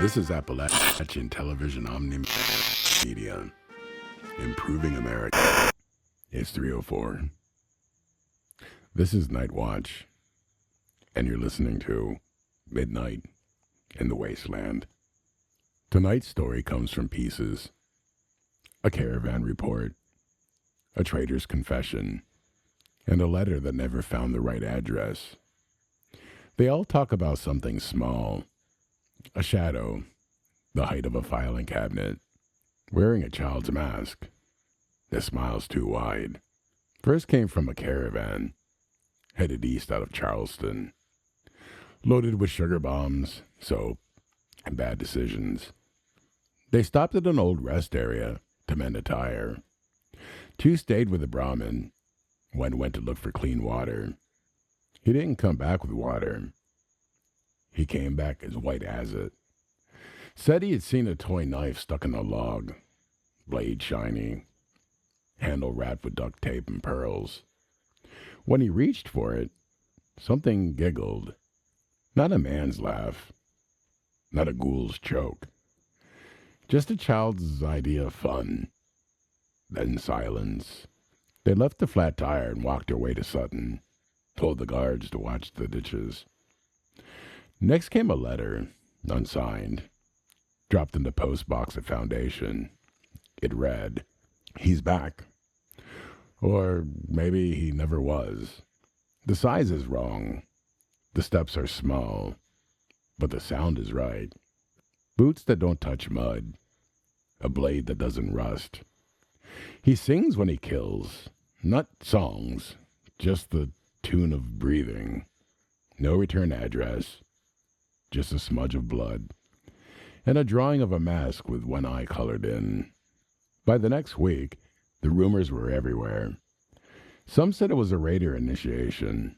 This is Appalachian Television Omni Media. Improving America. It's 3:04. This is Nightwatch, and you're listening to Midnight in the Wasteland. Tonight's story comes from Pieces, a caravan report, a trader's confession, and a letter that never found the right address. They all talk about something small, a shadow, the height of a filing cabinet, wearing a child's mask, the smile's too wide. First came from a caravan, headed east out of Charleston, loaded with sugar bombs, soap, and bad decisions. They stopped at an old rest area to mend a tire. Two stayed with the Brahmin. One went to look for clean water. He didn't come back with water. He came back as white as it. Said he had seen a toy knife stuck in a log, blade shiny, handle wrapped with duct tape and pearls. When he reached for it, something giggled. Not a man's laugh, not a ghoul's choke. Just a child's idea of fun. Then silence. They left the flat tire and walked their way to Sutton, told the guards to watch the ditches. Next came a letter, unsigned, dropped in the post box at Foundation. It read, "He's back." Or maybe he never was. The size is wrong. The steps are small, but the sound is right. Boots that don't touch mud. A blade that doesn't rust. He sings when he kills. Not songs, just the tune of breathing. No return address. Just a smudge of blood, and a drawing of a mask with one eye colored in. By the next week, the rumors were everywhere. Some said it was a raider initiation.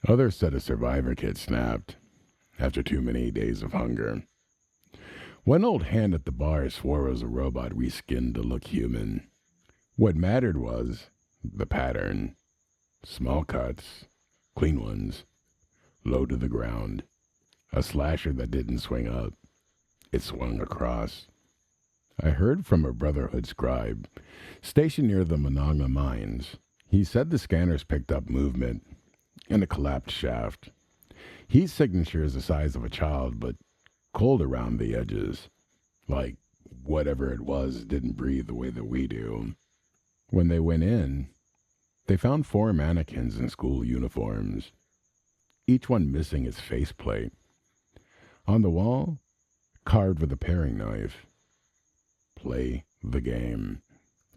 Others said a survivor kit snapped after too many days of hunger. One old hand at the bar swore it was a robot reskinned to look human. What mattered was the pattern. Small cuts, clean ones, low to the ground. A slasher that didn't swing up. It swung across. I heard from a Brotherhood scribe, stationed near the Monongah mines. He said the scanners picked up movement in a collapsed shaft. His signature is the size of a child, but cold around the edges. Like whatever it was didn't breathe the way that we do. When they went in, they found 4 mannequins in school uniforms, each one missing its faceplate. On the wall, carved with a paring knife. Play the game.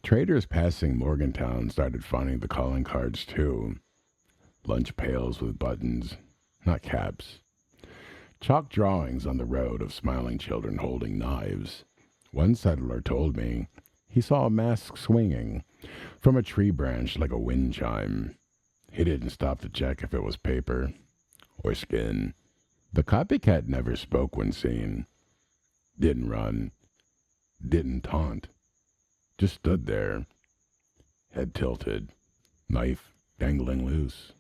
Traders passing Morgantown started finding the calling cards too. Lunch pails with buttons, not caps. Chalk drawings on the road of smiling children holding knives. One settler told me he saw a mask swinging from a tree branch like a wind chime. He didn't stop to check if it was paper or skin. The copycat never spoke when seen. Didn't run. Didn't taunt. Just stood there, head tilted, knife dangling loose.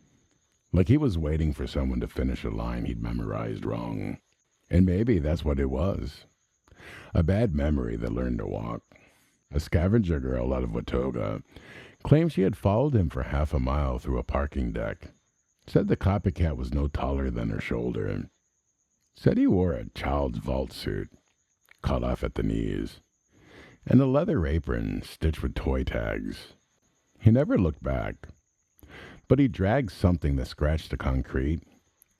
Like he was waiting for someone to finish a line he'd memorized wrong. And maybe that's what it was. A bad memory that learned to walk. A scavenger girl out of Watauga claimed she had followed him for half a mile through a parking deck. Said the copycat was no taller than her shoulder. Said he wore a child's vault suit, cut off at the knees, and a leather apron stitched with toy tags. He never looked back, but he dragged something that scratched the concrete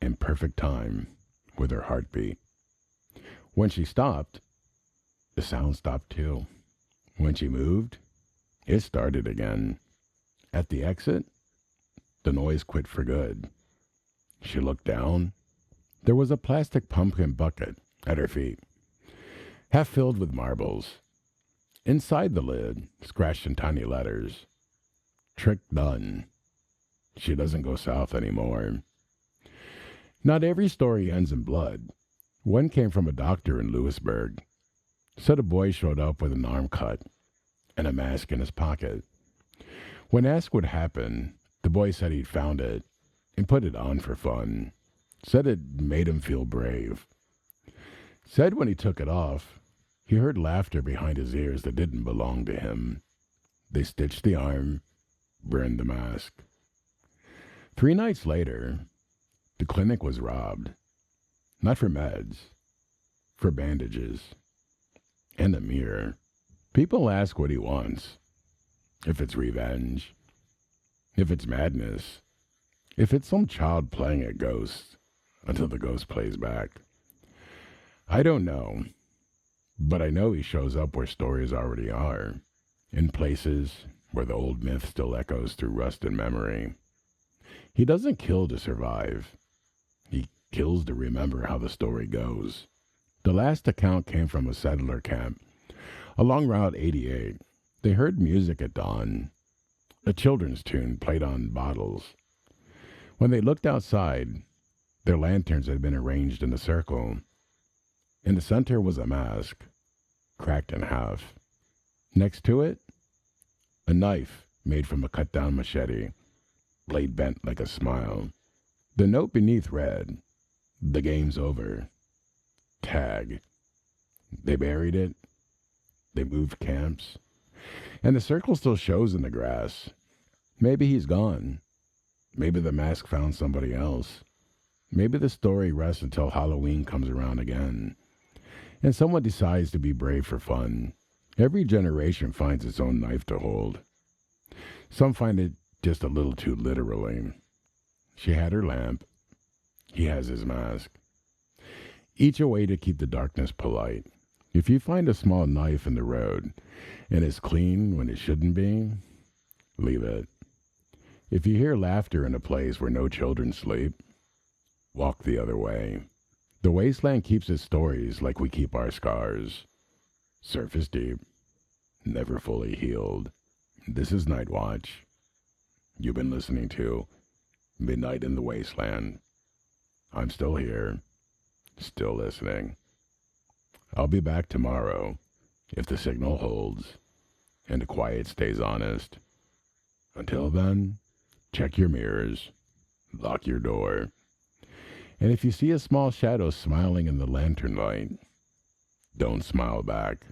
in perfect time with her heartbeat. When she stopped, the sound stopped too. When she moved, it started again. At the exit, the noise quit for good. She looked down. There was a plastic pumpkin bucket at her feet, half filled with marbles. Inside the lid, scratched in tiny letters, "Trick done. She doesn't go south anymore." Not every story ends in blood. One came from a doctor in Lewisburg. Said a boy showed up with an arm cut and a mask in his pocket. When asked what happened, the boy said he'd found it and put it on for fun. Said it made him feel brave. Said when he took it off, he heard laughter behind his ears that didn't belong to him. They stitched the arm, burned the mask. 3 nights later, the clinic was robbed. Not for meds, for bandages, and a mirror. People ask what he wants. If it's revenge, if it's madness, if it's some child playing a ghost until the ghost plays back. I don't know, but I know he shows up where stories already are, in places where the old myth still echoes through rust and memory. He doesn't kill to survive. He kills to remember how the story goes. The last account came from a settler camp along Route 88. They heard music at dawn, a children's tune played on bottles. When they looked outside, their lanterns had been arranged in a circle. In the center was a mask, cracked in half. Next to it, a knife made from a cut-down machete, blade bent like a smile. The note beneath read, "The game's over. Tag." They buried it. They moved camps. And the circle still shows in the grass. Maybe he's gone. Maybe the mask found somebody else. Maybe the story rests until Halloween comes around again. And someone decides to be brave for fun. Every generation finds its own knife to hold. Some find it just a little too literally. She had her lamp. He has his mask. Each a way to keep the darkness polite. If you find a small knife in the road and it's clean when it shouldn't be, leave it. If you hear laughter in a place where no children sleep, walk the other way. The Wasteland keeps its stories like we keep our scars. Surface deep, never fully healed. This is Nightwatch. You've been listening to Midnight in the Wasteland. I'm still here, still listening. I'll be back tomorrow if the signal holds and the quiet stays honest. Until then, check your mirrors, lock your door, and if you see a small shadow smiling in the lantern light, don't smile back.